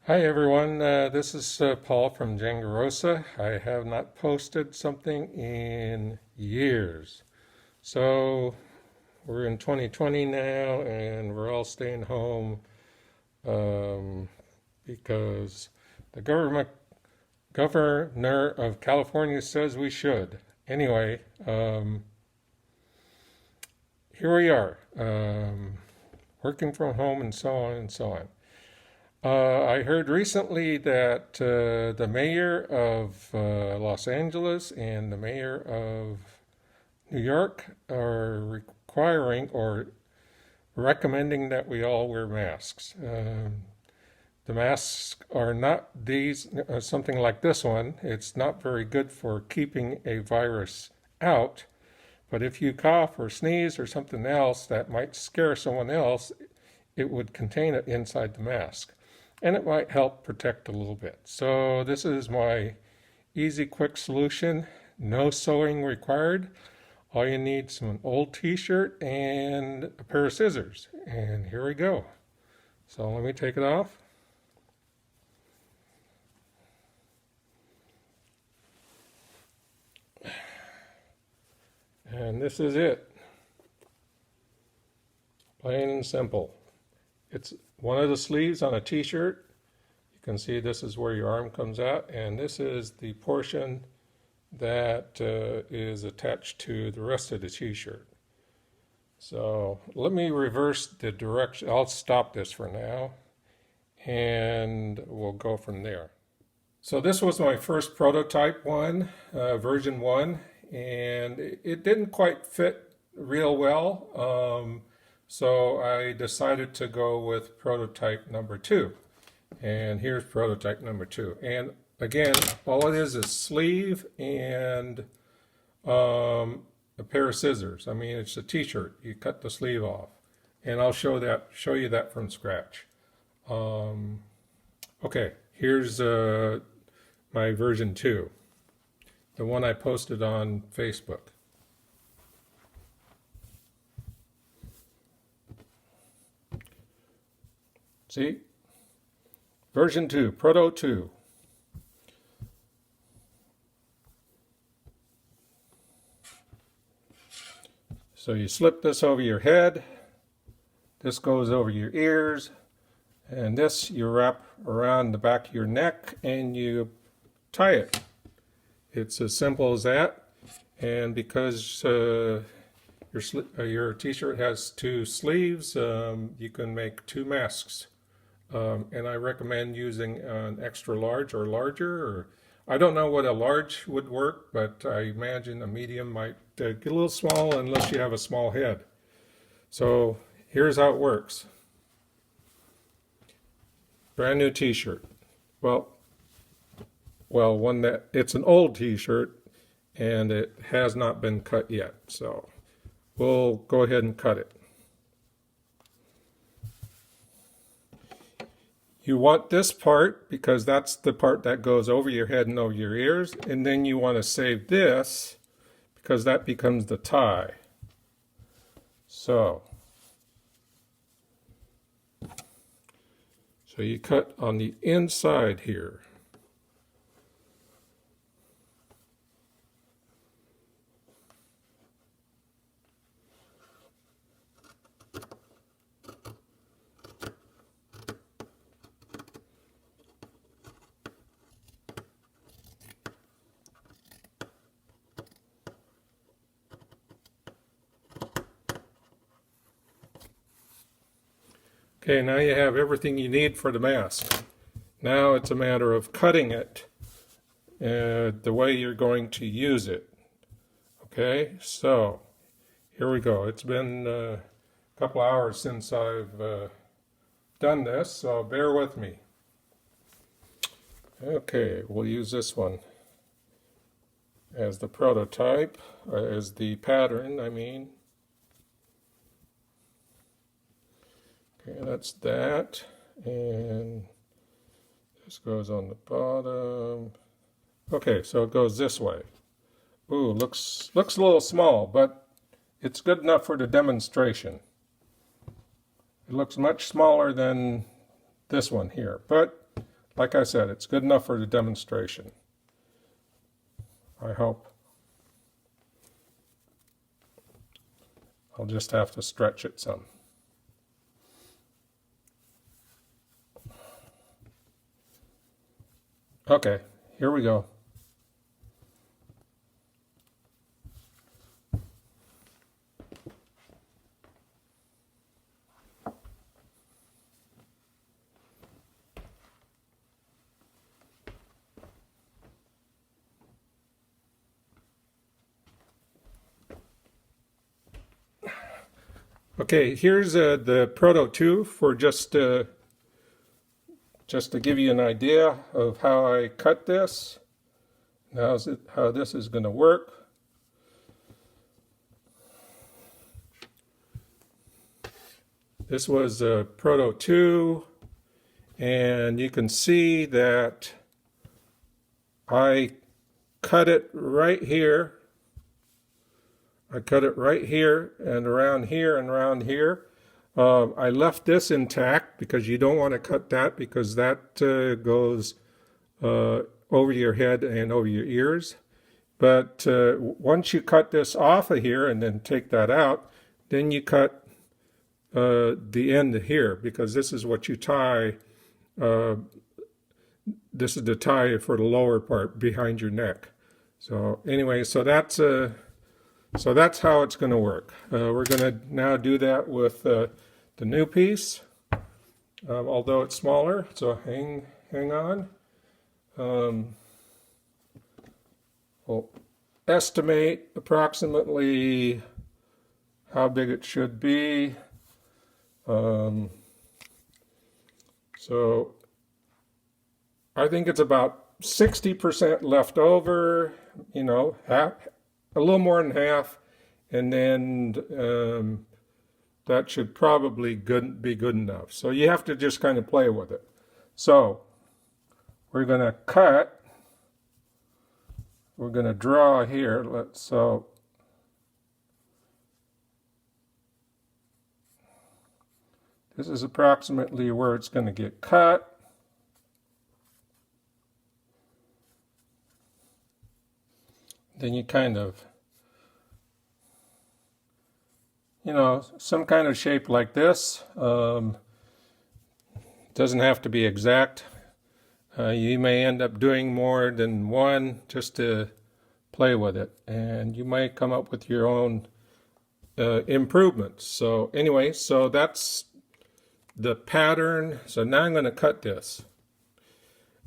Hi everyone, this is Paul from Jangarosa. I have not posted something in years. So we're in 2020 now and we're all staying home um, because the governor of California says we should. Anyway, here we are, working from home and so on and so on. I heard recently that the mayor of Los Angeles and the mayor of New York are requiring or recommending that we all wear masks. The masks are not these, something like this one. It's not very good for keeping a virus out. But if you cough or sneeze or something else that might scare someone else, it would contain it inside the mask. And it might help protect a little bit. So this is my easy, quick solution. No sewing required. All you need is an old t-shirt and a pair of scissors. And here we go. So let me take it off. And this is it. Plain and simple. It's one of the sleeves on a t-shirt. You can see this is where your arm comes out, and this is the portion that is attached to the rest of the t-shirt. So let me reverse the direction. I'll stop this for now, and we'll go from there. So this was my first prototype one, version 1, and it didn't quite fit real well. So I decided to go with prototype number 2. And here's prototype number 2. And again, all it is sleeve and a pair of scissors. I mean, it's a t-shirt. You cut the sleeve off. And I'll show you that from scratch. Okay, here's my version 2, the one I posted on Facebook. See? Version 2, Proto 2. So you slip this over your head, this goes over your ears, and this you wrap around the back of your neck and you tie it. It's as simple as that. And because your t-shirt has 2 sleeves, you can make 2 masks. And I recommend using an extra large or larger, or I don't know what a large would work, but I imagine a medium might get a little small unless you have a small head. So here's how it works. Brand new t-shirt. Well, one that it's an old t-shirt and it has not been cut yet. So we'll go ahead and cut it. You want this part because that's the part that goes over your head and over your ears, and then you want to save this because that becomes the tie. So you cut on the inside here. Okay, now you have everything you need for the mask. Now it's a matter of cutting it the way you're going to use it. Okay, so here we go. It's been a couple hours since I've done this, so bear with me. Okay, we'll use this one as the prototype, as the pattern, I mean. Okay, that's that, and this goes on the bottom. Okay, so it goes this way. Ooh, looks a little small, but it's good enough for the demonstration. It looks much smaller than this one here, but like I said, it's good enough for the demonstration. I hope. I'll just have to stretch it some. Okay, here we go. Okay, here's the Proto 2 for just to give you an idea of how I cut this. Now how this is going to work. This was Proto 2, and you can see that I cut it right here. I cut it right here and around here and around here. I left this intact because you don't want to cut that, because that goes over your head and over your ears. But once you cut this off of here and then take that out, then you cut the end here, because this is what you tie. This is the tie for the lower part behind your neck. So anyway, so that's how it's going to work. We're going to now do that with the new piece, although it's smaller. So hang on. We'll estimate approximately how big it should be. So I think it's about 60% left over, you know, half, a little more than half, and then that should probably be good enough. So you have to just kind of play with it. So we're going to cut. We're going to draw here. So this is approximately where it's going to get cut. Then you kind of, you know, some kind of shape like this. Doesn't have to be exact. You may end up doing more than one just to play with it, and you might come up with your own improvements. So anyway, so that's the pattern. So now I'm going to cut this.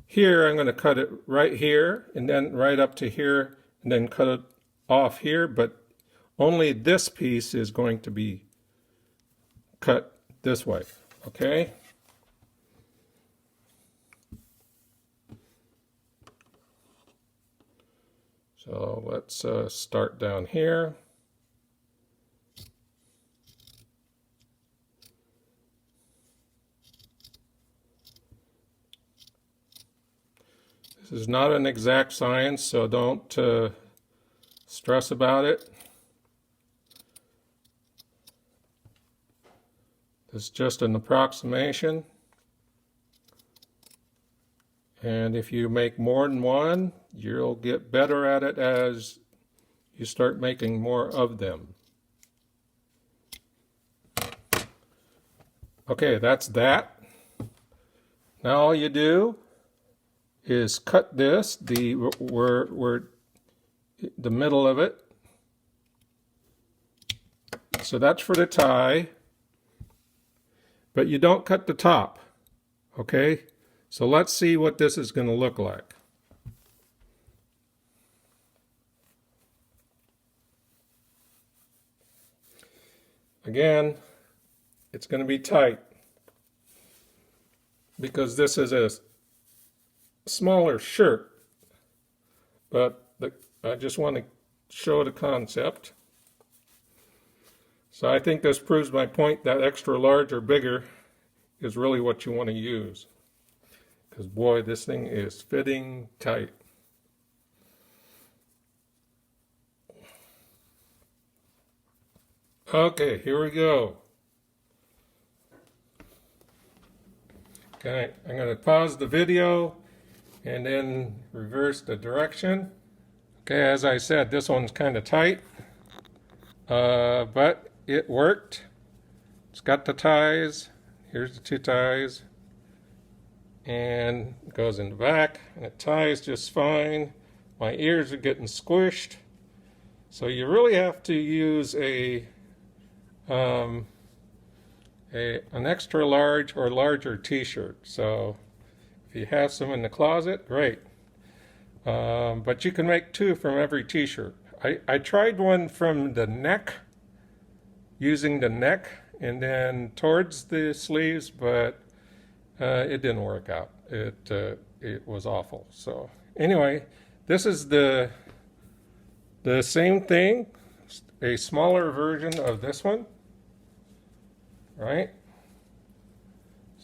Here I'm going to cut it right here, and then right up to here, and then cut it off here, but only this piece is going to be cut this way, okay? So let's start down here. This is not an exact science, so don't stress about it. It's just an approximation. And if you make more than one, you'll get better at it as you start making more of them. Okay, that's that. Now all you do is cut this, where the middle of it. So that's for the tie, but you don't cut the top, okay? So let's see what this is going to look like. Again, it's going to be tight because this is a smaller shirt, but I just want to show the concept. So I think this proves my point that extra large or bigger is really what you want to use. Because boy, this thing is fitting tight. Okay, here we go. Okay, I'm going to pause the video and then reverse the direction. Okay, as I said, this one's kind of tight, but it worked. It's got the ties. Here's the two ties. And it goes in the back, and it ties just fine. My ears are getting squished. So you really have to use an extra large or larger t-shirt. So if you have some in the closet, great. But you can make two from every t-shirt. I tried one from the neck, using the neck and then towards the sleeves, but it didn't work out. It was awful. So anyway, this is the same thing, a smaller version of this one, right?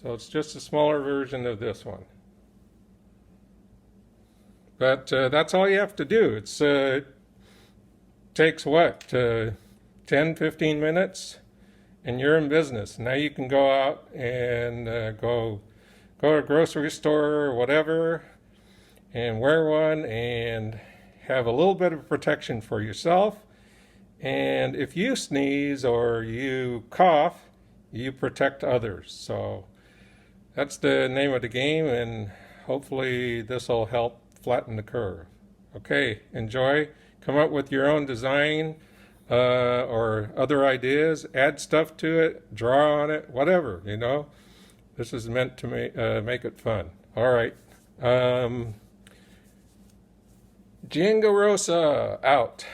So it's just a smaller version of this one. But that's all you have to do. It takes what, 10, 15 minutes, and you're in business. Now you can go out and go to a grocery store or whatever and wear one and have a little bit of protection for yourself. And if you sneeze or you cough, you protect others. So that's the name of the game, and hopefully this will help flatten the curve. Okay, enjoy. Come up with your own design or other ideas. Add stuff to it, draw on it, whatever, you know. This is meant to make it fun. All right. Jingo Rosa out.